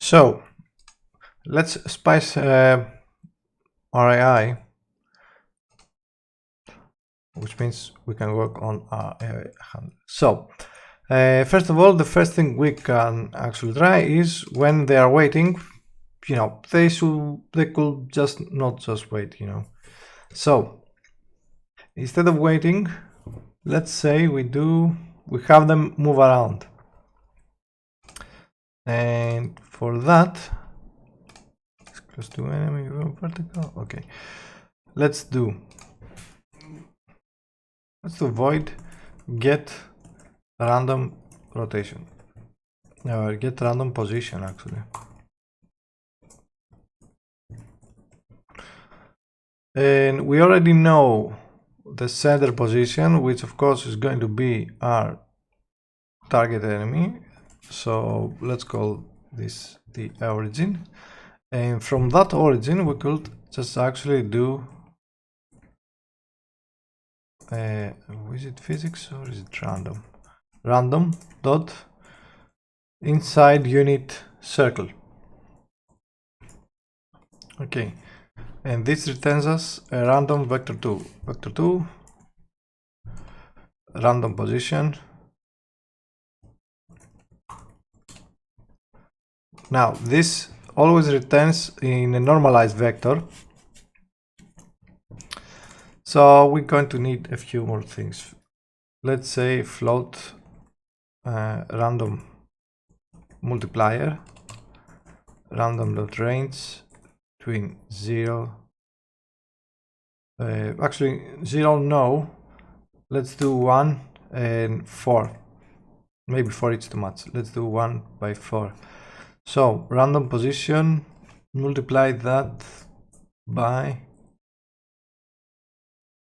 So let's spice our AI, which means we can work on our AI handler. So first of all, the first thing we can actually try is when they are waiting, you know, they could just not just wait, you know. So instead of waiting, let's say we have them move around. And for that, it's close to enemy vertical. Okay, let's do void get random rotation, or get random position actually. And we already know the center position, which of course is going to be our target enemy. So let's call this the origin. And from that origin, we could just actually do, is it physics or is it random? Random dot inside unit circle. Okay, and this returns us a random vector2 random position. Now this always returns in a normalized vector, so we're going to need a few more things. Let's say float random multiplier random.range between 0 actually 0 no, let's do 1 and 4. Maybe 4 is too much. Let's do 1 by 4. So random position, multiply that by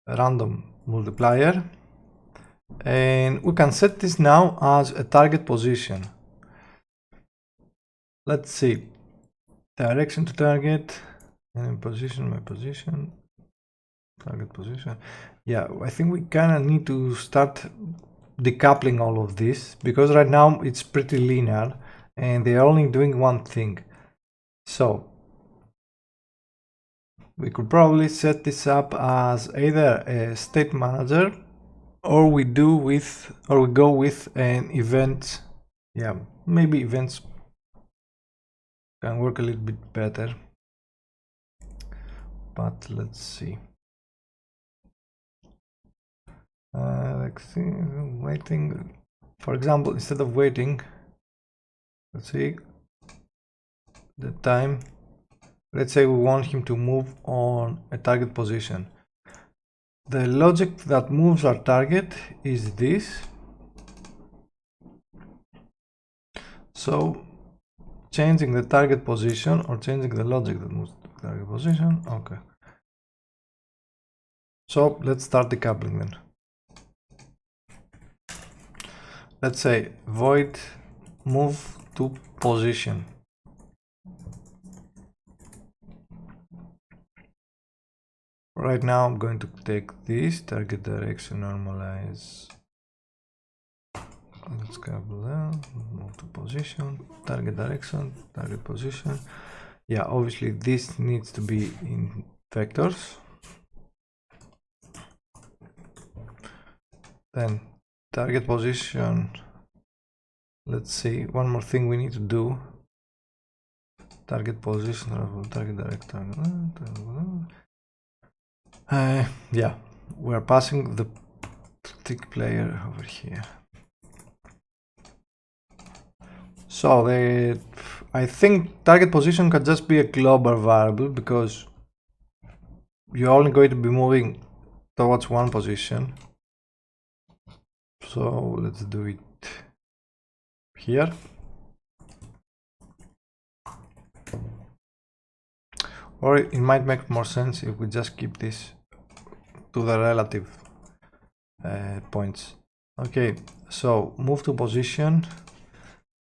random multiplier, and we can set this now as a target position. Let's see, direction to target and position, my position, target position. Yeah, I think we kind of need to start decoupling all of this, because right now it's pretty linear and they're only doing one thing. So we could probably set this up as either a state manager, or we go with an event. Yeah, maybe events can work a little bit better, but let's see. Waiting, for example, instead of waiting, let's see the time. Let's say we want him to move on a target position. The logic that moves our target is this. So changing the target position, or changing the logic that moves the target position. Okay. So let's start decoupling then. Let's say void move to position. Right now I'm going to take this target direction, normalize. Let's couple that, move to position, target direction, target position. Yeah, obviously this needs to be in vectors. Then target position. Let's see, one more thing we need to do. Target position, target director. Yeah, we're passing the tick player over here. So I think target position can just be a global variable, because you're only going to be moving towards one position. So let's do it here. Or it might make more sense if we just keep this to the relative points. Okay, so move to position.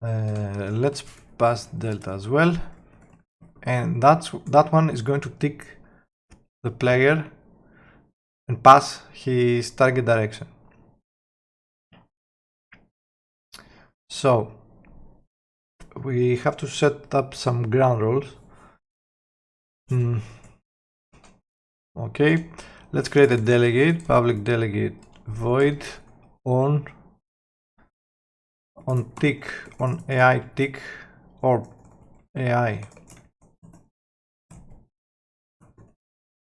Let's pass delta as well, and that one is going to tick the player and pass his target direction. So we have to set up some ground rules. Okay, let's create a delegate, public delegate void on tick, on AI tick, or AI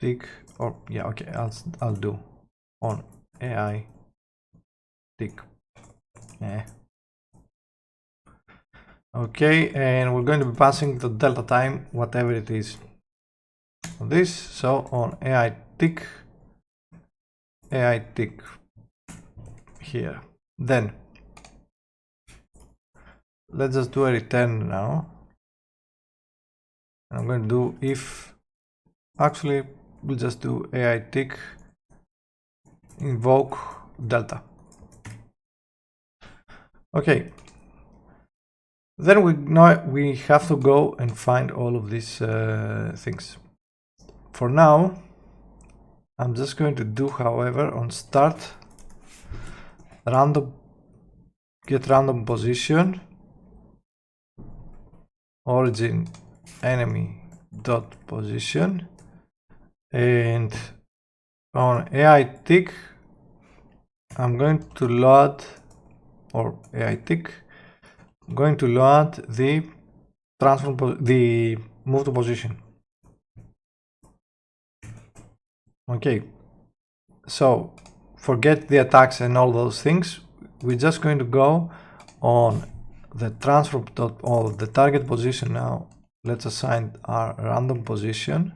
tick, or yeah, okay, I'll do on AI tick. Okay, and we're going to be passing the delta time, whatever it is. On this, so on AI tick here. Then let's just do a return now. I'm going to do if, actually we'll just do AI tick invoke delta. Okay, then we have to go and find all of these things. For now, I'm just going to do, however, on start get random position origin enemy dot position, and on AI tick I'm going to load, or AI tick, I'm going to load the the move to position. Okay, so forget the attacks and all those things. We're just going to go on the transform dot, or the target position now. Let's assign our random position.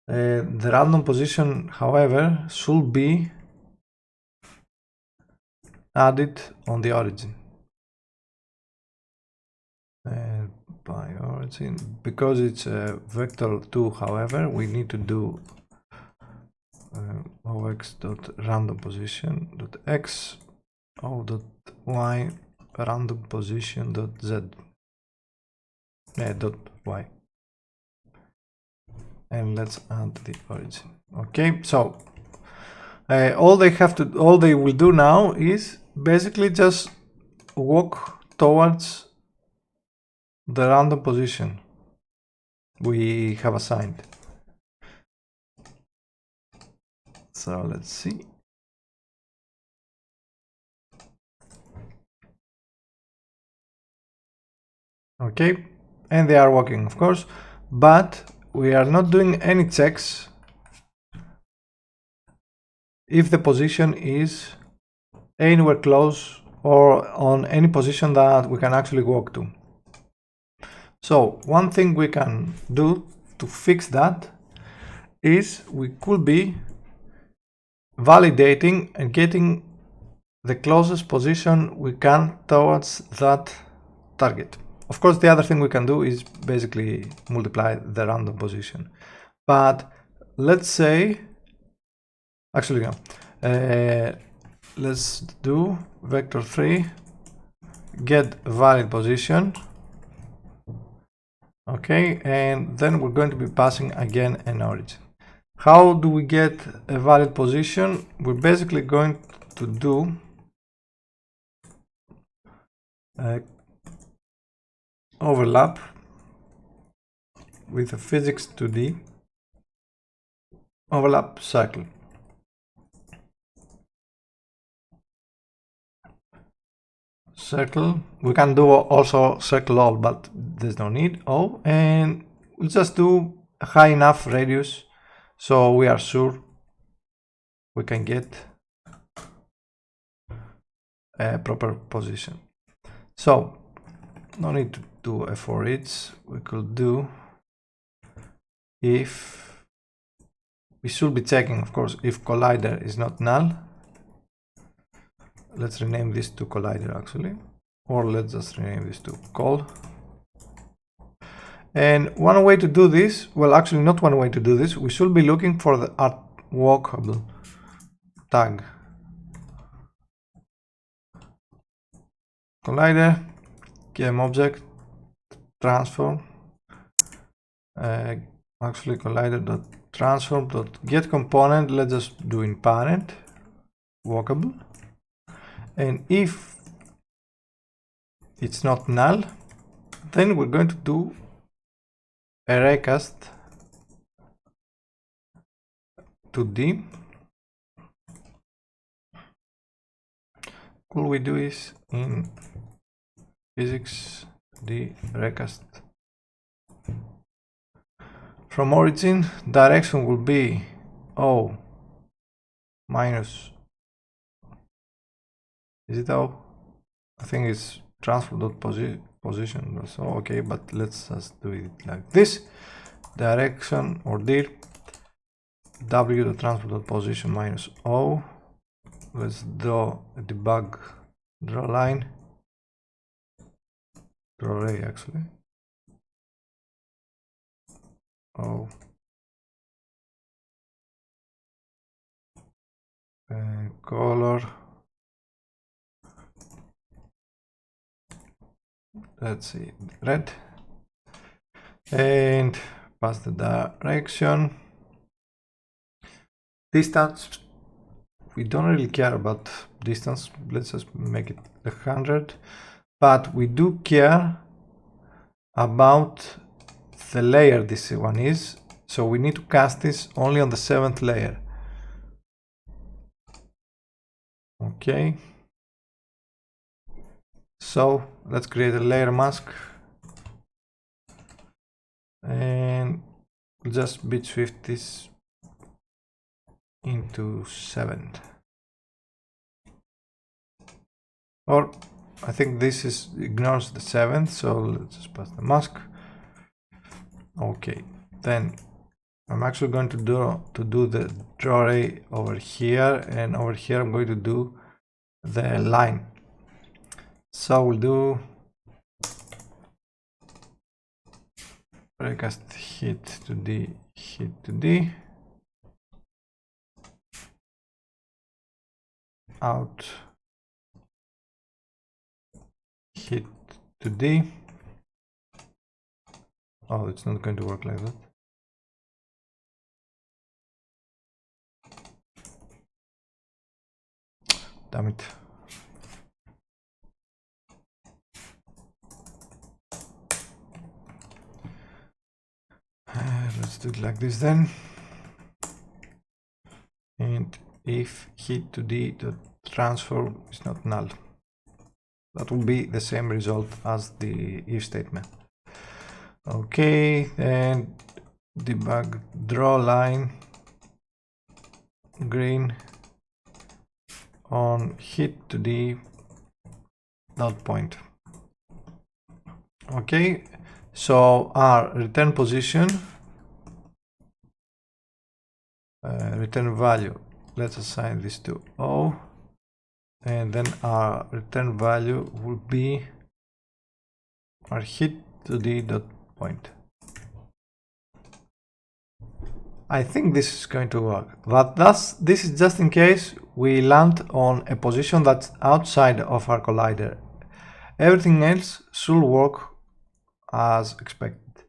The random position, however, should be added on the origin. By origin, because it's a vector 2, however, we need to do ox dot random position dot x o dot y random position dot z dot y, and let's add the origin. Okay, so all they will do now is basically just walk towards the random position we have assigned. So let's see. Okay, and they are walking, of course, but we are not doing any checks if the position is anywhere close or on any position that we can actually walk to. So one thing we can do to fix that is we could be validating and getting the closest position we can towards that target. Of course, the other thing we can do is basically multiply the random position. But let's say, actually no, let's do vector 3 get valid position. Okay, and then we're going to be passing again an origin. How do we get a valid position? We're basically going to do overlap with a physics 2D overlap circle. Circle, we can do also circle all, but there's no need. Oh, and we'll just do a high enough radius so we are sure we can get a proper position. So no need to do a for each. We could do if we should be checking, of course, if collider is not null. Let's rename this to collider actually, or let's just rename this to call. And one way to do this, well, actually not one way to do this, we should be looking for the walkable tag. Collider, game object, transform, actually collider.transform.get component, let's just do in parent, walkable. And if it's not null, then we're going to do a raycast to D. All we do is in physics D raycast from origin, direction will be O minus, is it O? I think it's transfer.position, so okay, but let's just do it like this. Direction or dir W the transfer.position minus O. Let's draw a debug, draw line, draw ray actually. O color, let's see, red, and pass the direction. Distance, we don't really care about distance, let's just make it 100, but we do care about the layer this one is, so we need to cast this only on the 7th layer. Okay, so let's create a layer mask and just bit shift this into 7, or I think this is ignores the 7th, so let's just pass the mask. Okay, then I'm actually going to do the draw ray over here, and over here I'm going to do the line. So we'll do raycast hit to D, hit to D, out hit to D. Oh, it's not going to work like that. Damn it. Let's do it like this then. And if hit to D the transform is not null, that will be the same result as the if statement. Okay, and debug draw line green on hit to D dot point. Okay, so our return position, return value, let's assign this to O, and then our return value will be our hit to D dot point. I think this is going to work, but this is just in case we land on a position that's outside of our collider. Everything else should work as expected.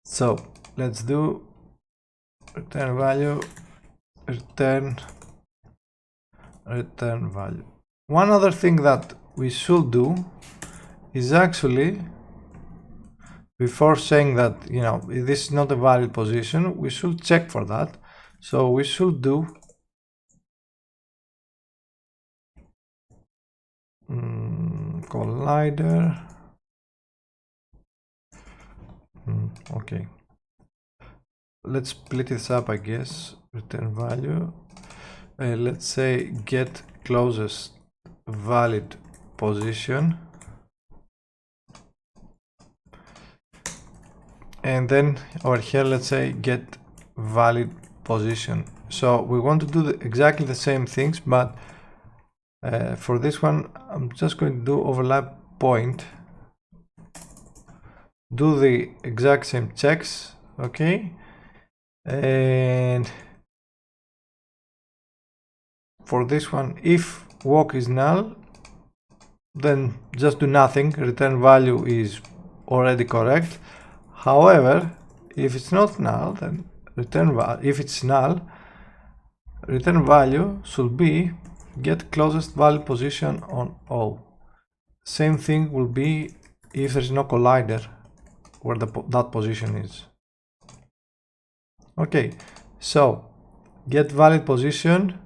So let's do return value, return value. One other thing that we should do is actually, before saying that, you know, this is not a valid position, we should check for that. So we should do collider. Okay, let's split this up, I guess. Return value, let's say get closest valid position, and then over here let's say get valid position. So we want to do exactly the same things, but for this one I'm just going to do overlap point, do the exact same checks. Okay, and for this one, if walk is null, then just do nothing, return value is already correct. However, if it's not null, then if it's null, return value should be get closest valid position on O. same thing will be if there's no collider where that position is. Okay, so get valid position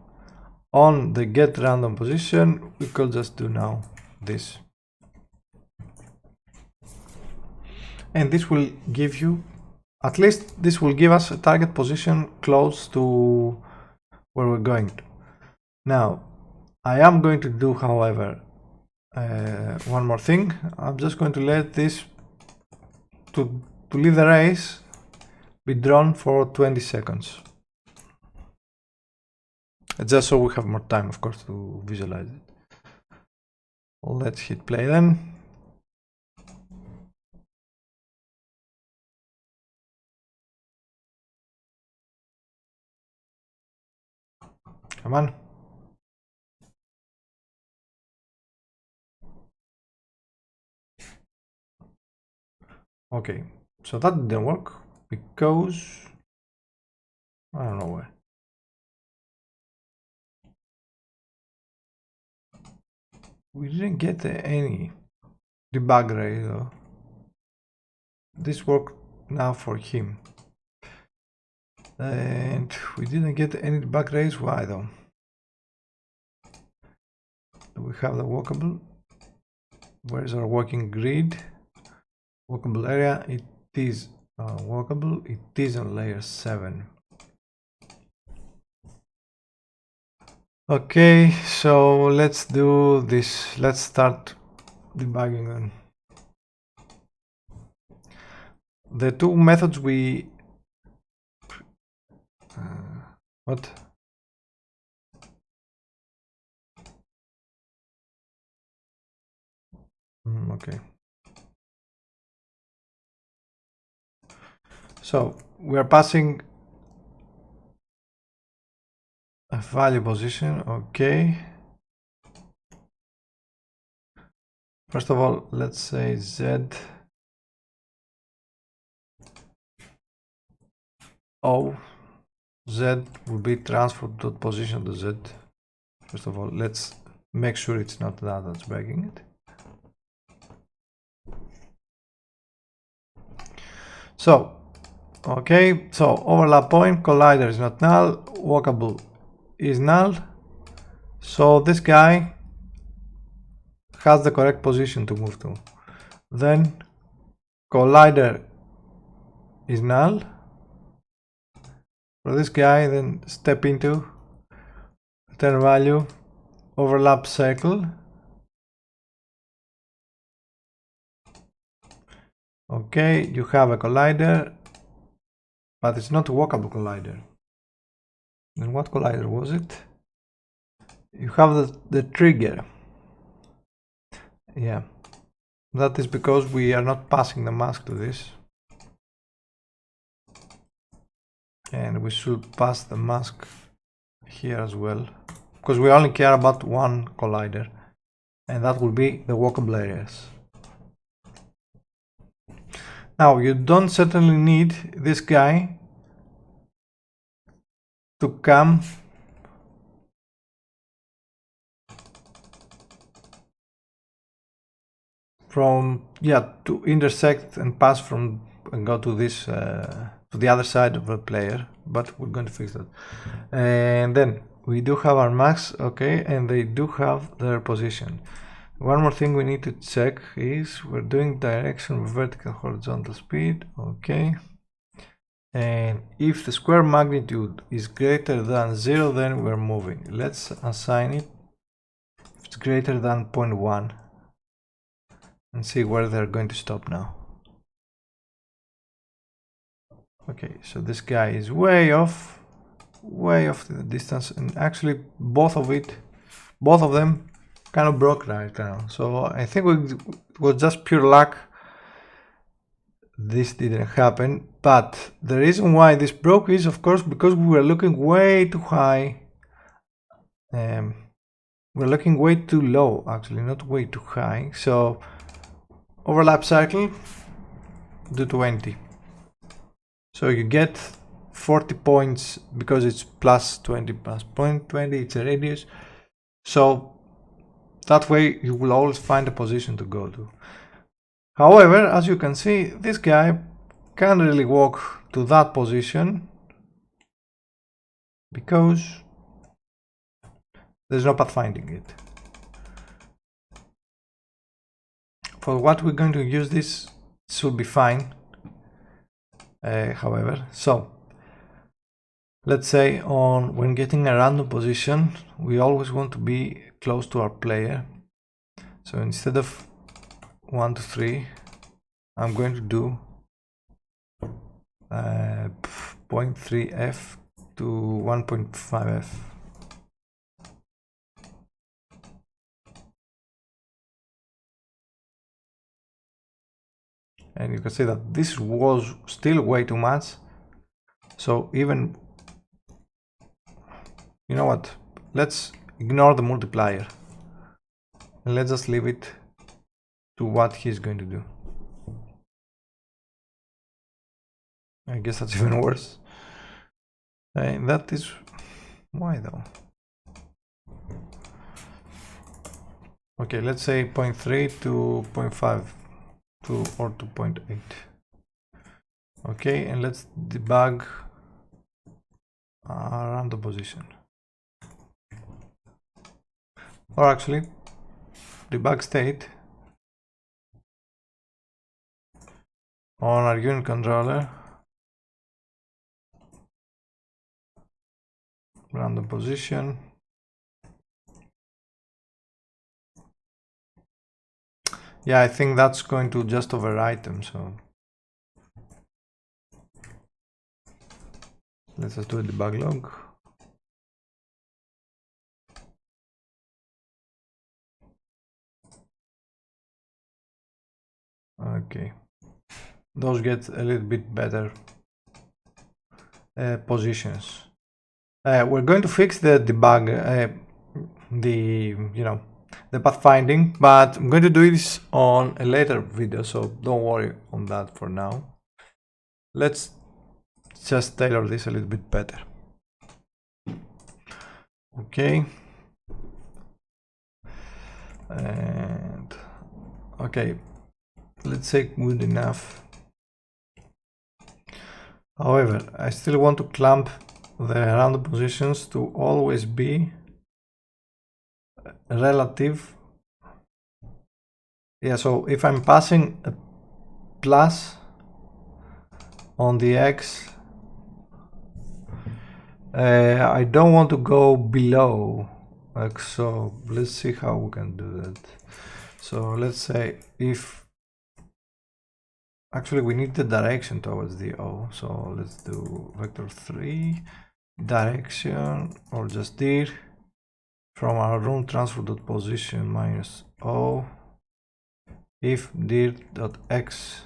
on the get random position. We could just do now this, and this will give you, at least this will give us a target position close to where we're going to. Now I am going to do, however, one more thing. I'm just going to let this to leave the race be drawn for 20 seconds, just so we have more time, of course, to visualize it. Let's hit play then. Come on. Okay, so that didn't work because I don't know why. We didn't get any debug ray though. This worked now for him. And we didn't get any debug rays. Why though? Do we have the walkable? Where is our working grid? Walkable area. It is walkable. It is on layer 7. Okay, so let's do this. Let's start debugging then. The two methods we what? Okay. So we are passing a value position. Okay. First of all, let's say Z O. Z will be transferred to position to Z. First of all, let's make sure it's not that that's breaking it. So, okay, so overlap point, collider is not null, walkable is null. So this guy has the correct position to move to. Then collider is null. For this guy, then step into return value, overlap circle. Okay, you have a collider, but it's not a walkable collider. And what collider was it? You have the trigger. Yeah, that is because we are not passing the mask to this. And we should pass the mask here as well, because we only care about one collider, and that will be the walkable areas. Now you don't certainly need this guy to come from, yeah, to intersect and pass from and go to this to the other side of the player, but we're going to fix that. And then we do have our max, okay, and they do have their position. One more thing we need to check is we're doing direction, vertical, horizontal speed, okay. And if the square magnitude is greater than 0, then we're moving. Let's assign it if it's greater than 0.1 and see where they're going to stop now. Okay, so this guy is way off the distance, and actually both of them kind of broke right now. So I think it was just pure luck this didn't happen, but the reason why this broke is, of course, because we were looking way too high. We're looking way too low, actually, not way too high. So overlap circle, do 20. So you get 40 points because it's plus 20 plus 0.20, it's a radius. So that way you will always find a position to go to. However, as you can see, this guy can't really walk to that position because there's no pathfinding it. For what we're going to use this should be fine. However, so let's say when getting a random position, we always want to be close to our player. So instead of 1 to 3, I'm going to do 0.3f to 1.5f. And you can see that this was still way too much. So even, you know what, let's ignore the multiplier and let's just leave it to what he's going to do. I guess that's even worse. And that is why though. Okay, let's say 0.3 to 0.5 or to 0.8. Okay, and let's debug around the position. Or actually, debug state on our unit controller, random position. Yeah, I think that's going to just overwrite them, so let's just do a debug log. Okay, those get a little bit better positions. We're going to fix the debug, the pathfinding, but I'm going to do this on a later video, so don't worry on that for now. Let's just tailor this a little bit better. Okay. And okay, let's say good enough. However, I still want to clamp the random positions to always be relative. Yeah, so if I'm passing a plus on the X, I don't want to go below X, so let's see how we can do that. So let's say if actually we need the direction towards the O, so let's do vector 3 direction, or just dir from our room transfer.position minus O if dir.x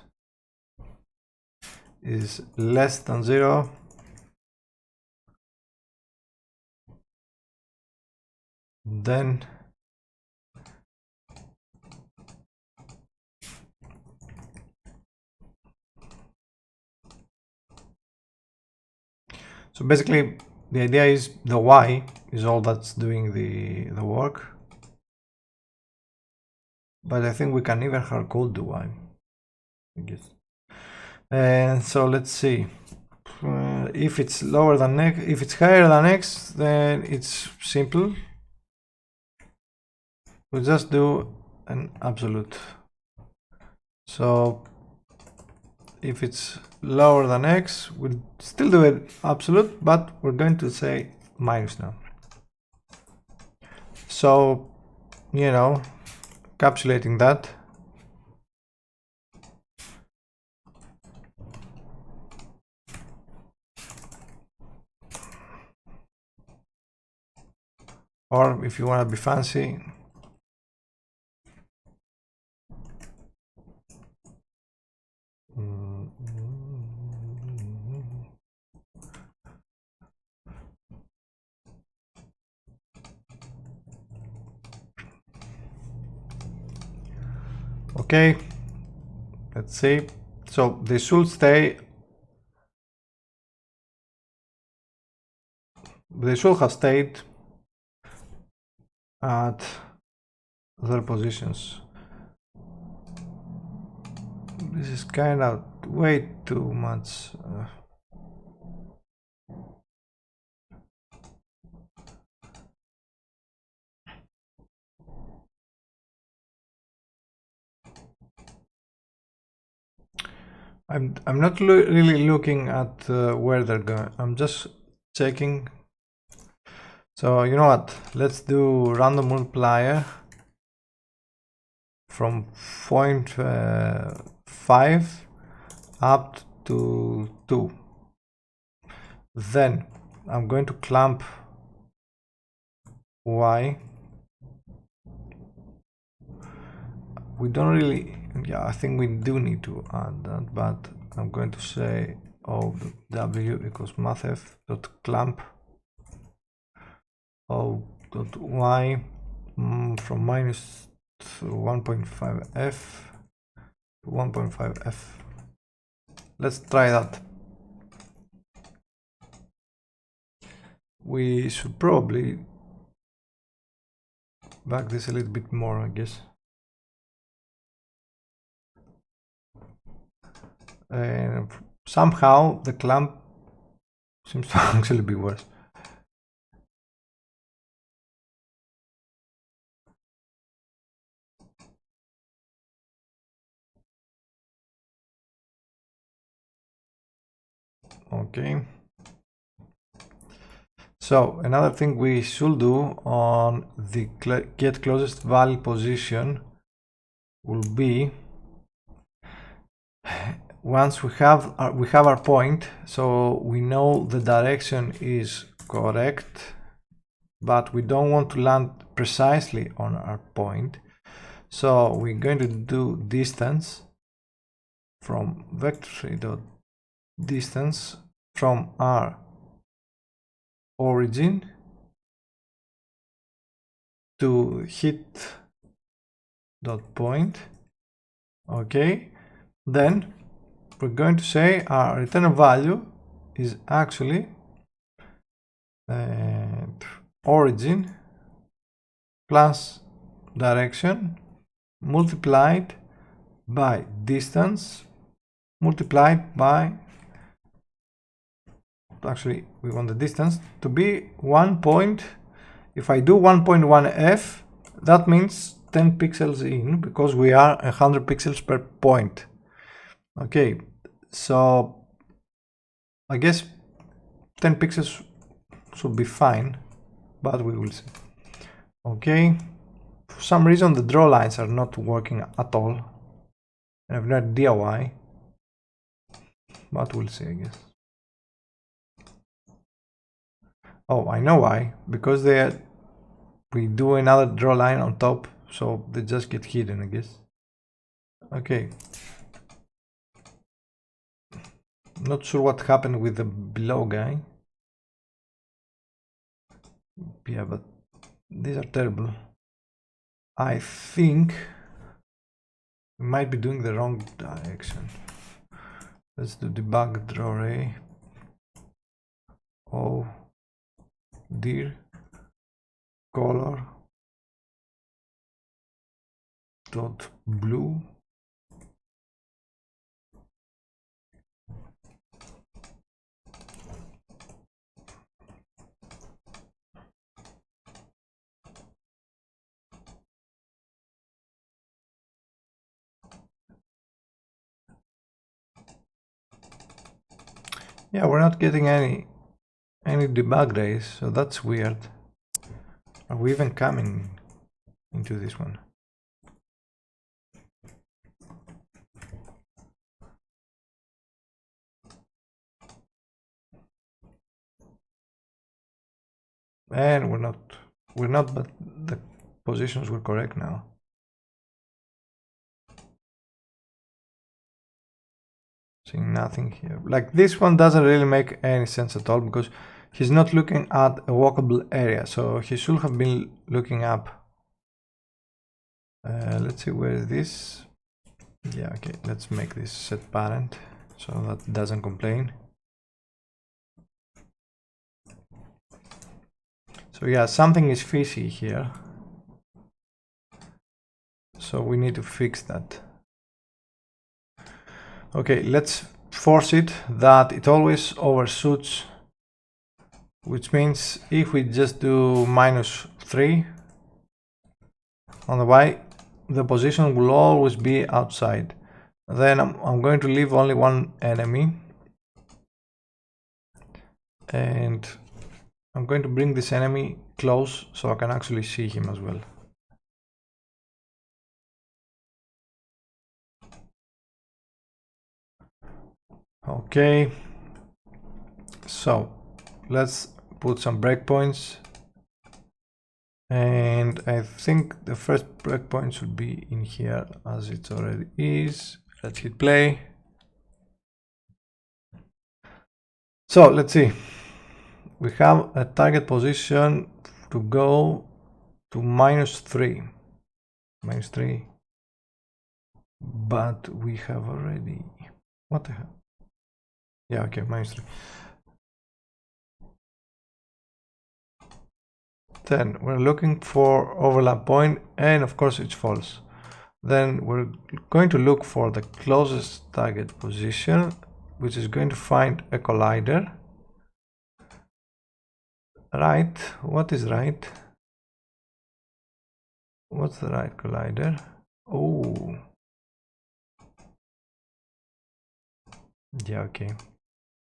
is less than 0, then so basically the idea is the Y is all that's doing the work, but I think we can even hard code the Y, I guess. And so let's see, if it's lower than X, if it's higher than X, then it's simple. We just do an absolute. So if it's lower than X, we'll still do it absolute, but we're going to say minus now. So, you know, encapsulating that. Or if you want to be fancy, okay, let's see. So they should stay, they should have stayed at their positions. This is kind of way too much. I'm not really looking at where they're going. I'm just checking. So you know what? Let's do random multiplier from 0.5 up to 2. Then I'm going to clamp y. We don't really, yeah, I think we do need to add that, but I'm going to say w equals mathf.clamp o.y from minus 1.5f to 1.5f. Let's try that. We should probably back this a little bit more, I guess. And somehow the clamp seems to actually be worse. Okay. So another thing we should do on the get closest value position will be, once we have our point, so we know the direction is correct, but we don't want to land precisely on our point. So we're going to do distance from vector3 dot distance from our origin to hit dot point. Okay, then we're going to say our return value is actually origin plus direction multiplied by distance multiplied by, actually we want the distance to be 1 point. If I do 1.1f, that means 10 pixels in, because we are 100 pixels per point. Okay, so I guess 10 pixels should be fine, but we will see. Okay, for some reason the draw lines are not working at all. I have no idea why, but we'll see, I guess. Oh, I know why. Because we do another draw line on top, so they just get hidden, I guess. Okay. Not sure what happened with the below guy. Yeah, but these are terrible. I think we might be doing the wrong direction. Let's do debug draw ray. Oh dear. Color dot blue. Yeah, we're not getting any debug rays, so that's weird. Are we even coming into this one? And we're not, but the positions were correct now. Seeing nothing here. Like, this one doesn't really make any sense at all, because he's not looking at a walkable area, so he should have been looking up. Let's see, where is this? Yeah, okay, let's make this set parent so that doesn't complain. So yeah, something is fishy here. so we need to fix that. Okay, let's force it that it always overshoots, which means if we just do -3 on the Y, the position will always be outside. Then I'm going to leave only one enemy, and I'm going to bring this enemy close so I can actually see him as well. Okay, so let's put some breakpoints, and I think the first breakpoint should be in here as it already is. Let's hit play. So let's see, we have a target position to go to -3, but we have already, what the hell? Yeah, okay, -3. Then we're looking for overlap point, and of course it's false. Then we're going to look for the closest target position, which is going to find a collider. Right, what is right? What's the right collider? Oh, yeah, okay,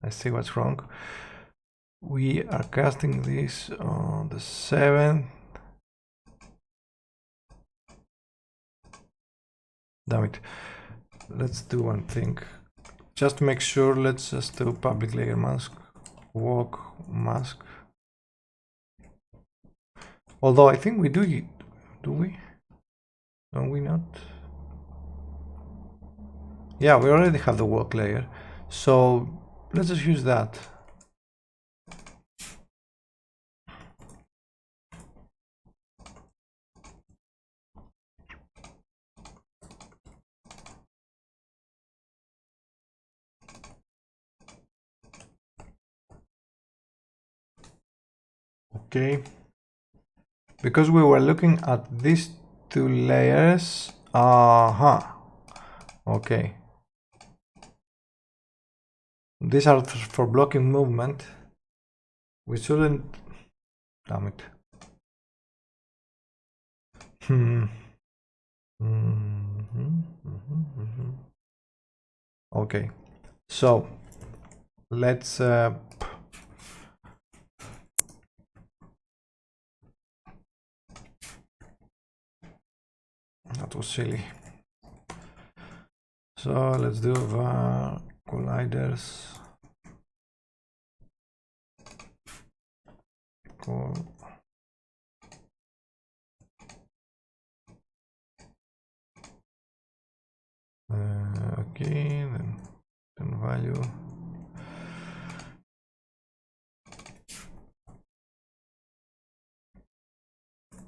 I see what's wrong. We are casting this on the 7th. Damn it. Let's do one thing. Just to make sure, let's just do public layer mask, walk mask. Although I think we do we? Don't we not? Yeah, we already have the walk layer. So let's just use that. Okay, because we were looking at these two layers. Okay, these are for blocking movement. We shouldn't, damn it. Okay, so let's that was silly. So let's do var colliders call okay, then value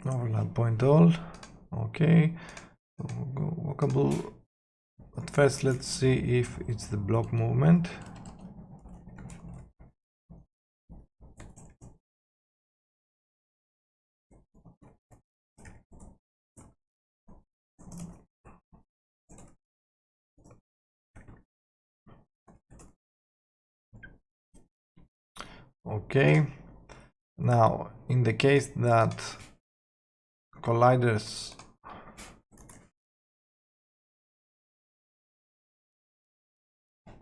overlap point all. Okay, walkable. But first let's see if it's the block movement. Okay, now in the case that colliders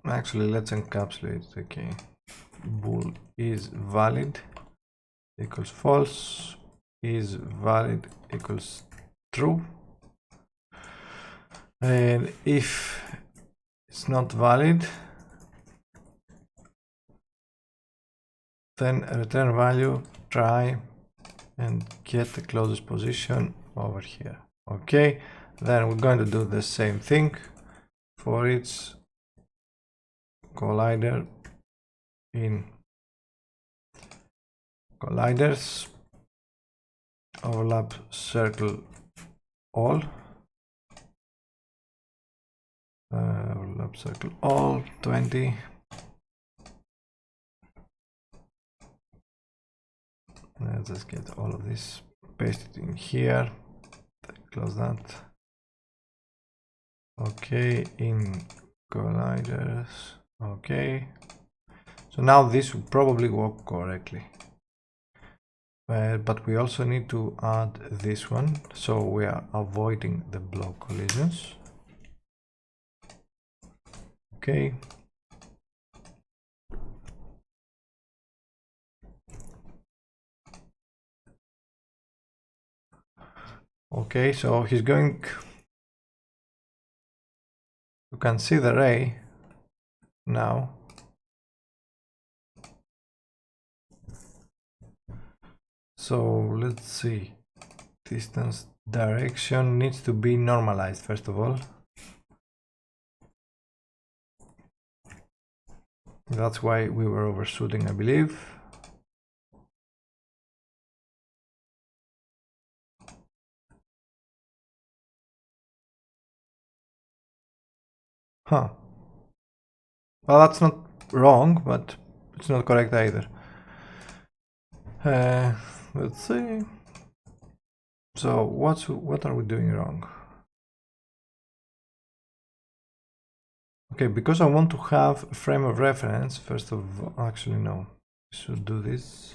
actually, let's encapsulate. Okay, bool is valid equals false, is valid equals true, and if it's not valid, then return value, try and get the closest position over here. Okay, then we're going to do the same thing for its collider in colliders, overlap circle all, overlap circle all 20. Let's just get all of this pasted in here, close that. Okay, in colliders. Okay. So now this will probably work correctly. But we also need to add this one, so we are avoiding the block collisions. Okay. Okay, so he's going. You can see the ray now. So let's see. Distance direction needs to be normalized first of all. That's why we were overshooting, I believe. Huh. Well, that's not wrong, but it's not correct either. Let's see. So what are we doing wrong? Okay, because I want to have a frame of reference, first of all, actually no, I should do this.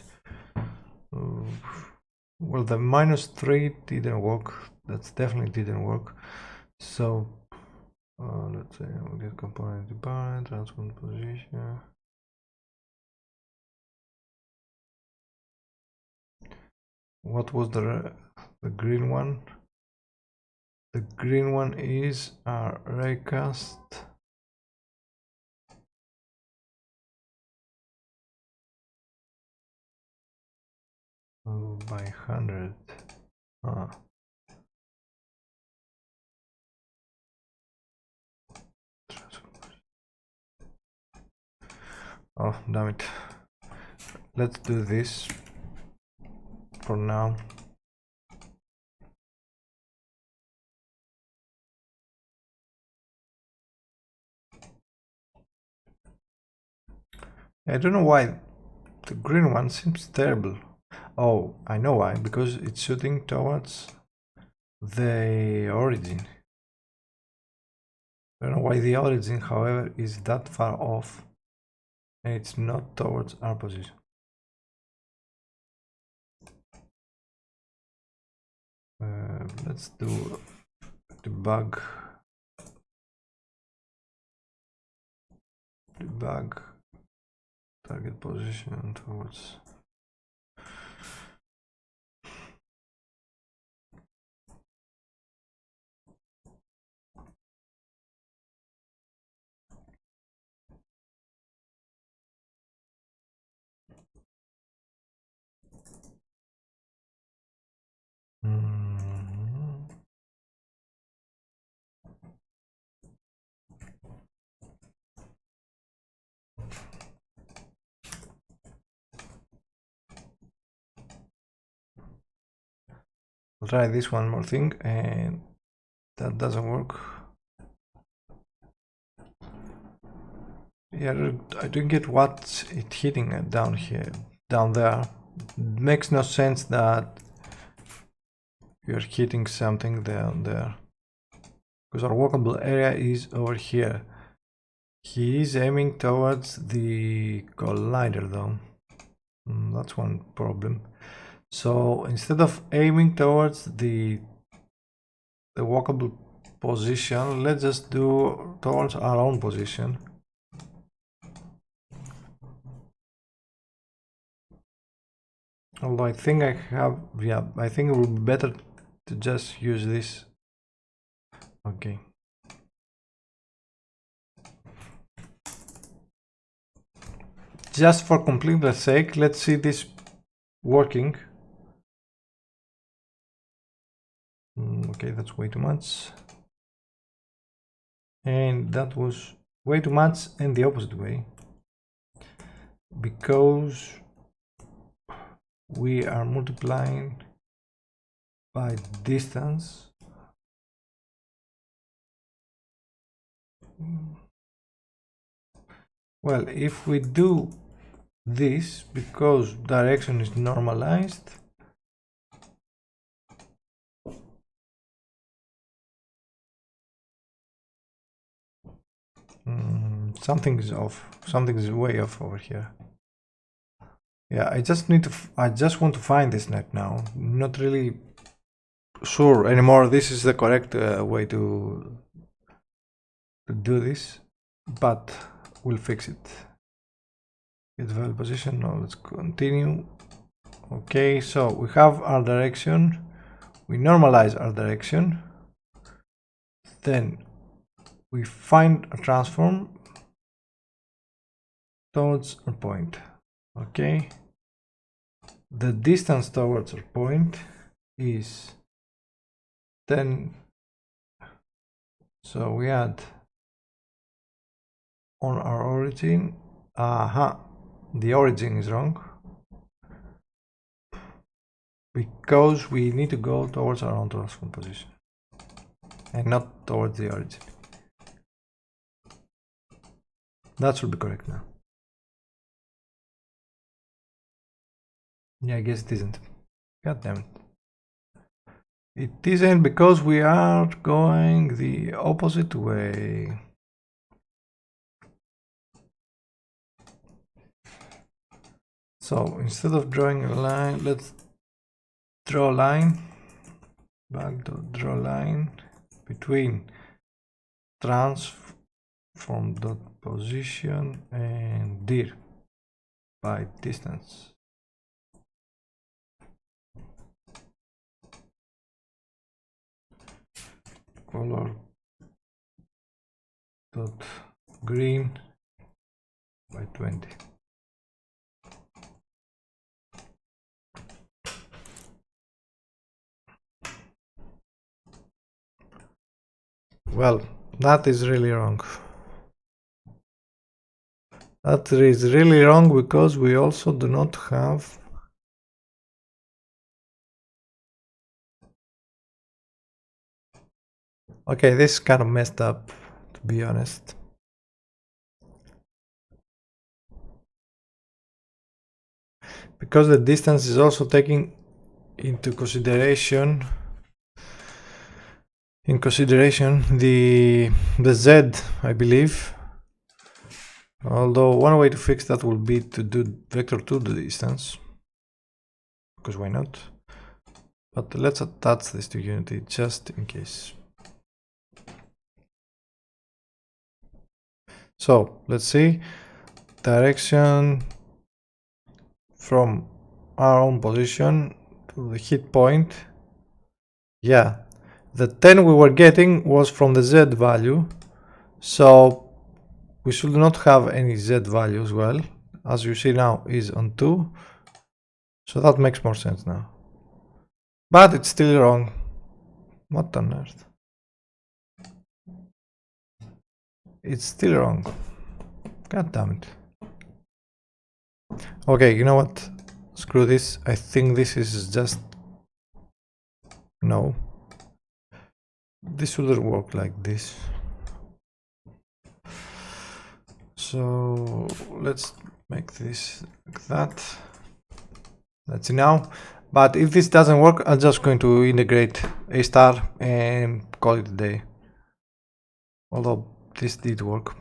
Well, the -3 didn't work. That definitely didn't work. So let's say we'll get component defined, transform position. What was the green one? The green one is our raycast. By 100. Oh, damn it. Let's do this for now. I don't know why the green one seems terrible. Oh, I know why, because it's shooting towards the origin. I don't know why the origin, however, is that far off and it's not towards our position. Let's do debug target position towards. I'll try this one more thing, and that doesn't work. Yeah, I don't get what's it hitting down here, down there. It makes no sense that you're hitting something down there, because our walkable area is over here. He is aiming towards the collider though. That's one problem. So instead of aiming towards the walkable position, let's just do towards our own position. Although I think I have, yeah, I think it would be better to just use this. Okay. Just for completeness sake, let's see this working. Okay, that's way too much. And that was way too much in the opposite way, because we are multiplying by distance. Well, if we do this, because direction is normalized, something is off. Something is way off over here. Yeah, I just want to find this net now. Not really sure anymore this is the correct way to do this, but we'll fix it. Get value position. Now let's continue. Okay, so we have our direction. We normalize our direction. Then we find a transform towards a point. Okay, the distance towards our point is 10. So we add on our origin. The origin is wrong because we need to go towards our own transform position and not towards the origin. That should be correct now. Yeah, I guess it isn't. God damn it. It isn't because we are going the opposite way. So instead of drawing a line, let's draw a line. Back to draw line between transform dot position and dir by distance. Color dot green by 20. Well, that is really wrong. That is really wrong because we also do not have okay, this is kind of messed up, to be honest. Because the distance is also taking into consideration the Z, I believe. Although one way to fix that will be to do vector to the distance, because why not? But let's attach this to Unity just in case. So let's see, direction from our own position to the hit point. Yeah, the 10 we were getting was from the Z value, so we should not have any Z value as well. As you see now is on 2, so that makes more sense now. But it's still wrong. What on earth? It's still wrong. God damn it. Okay, you know what? Screw this. I think this is just... No. This shouldn't work like this. So let's make this like that. Let's see now. But if this doesn't work, I'm just going to integrate a star and call it a day. Although this did work.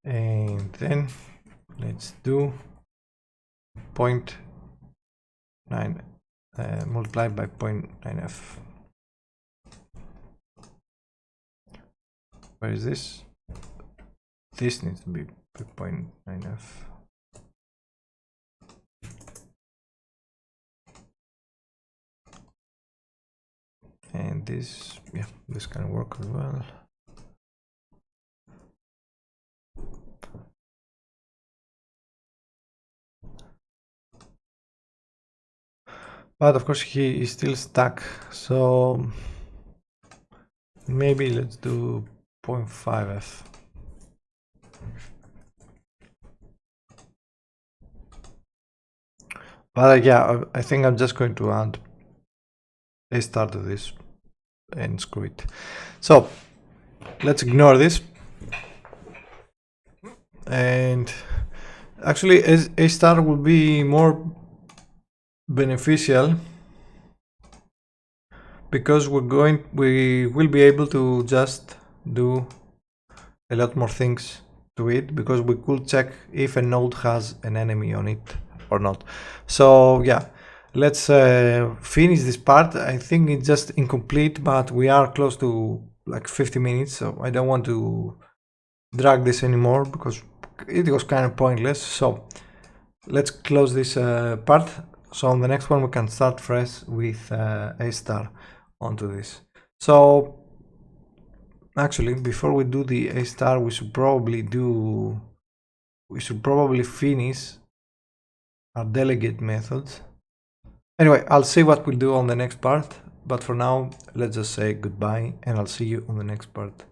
And then let's do 0.9 multiplied by 0.9f. Where is this? This needs to be 0.9f. And this, yeah, this can work as well. But of course he is still stuck, so maybe let's do 0.5f. But yeah, I think I'm just going to add a star to this and screw it. So let's ignore this. And actually a star will be more beneficial because we will be able to just do a lot more things to it, because we could check if a node has an enemy on it or not. So yeah, let's finish this part. I think it's just incomplete, but we are close to like 50 minutes, so I don't want to drag this anymore because it was kind of pointless. So let's close this part. So on the next one we can start fresh with a star onto this. So actually, before we do the A star, we should probably finish our delegate methods. Anyway, I'll see what we'll do on the next part, but for now, let's just say goodbye, and I'll see you on the next part.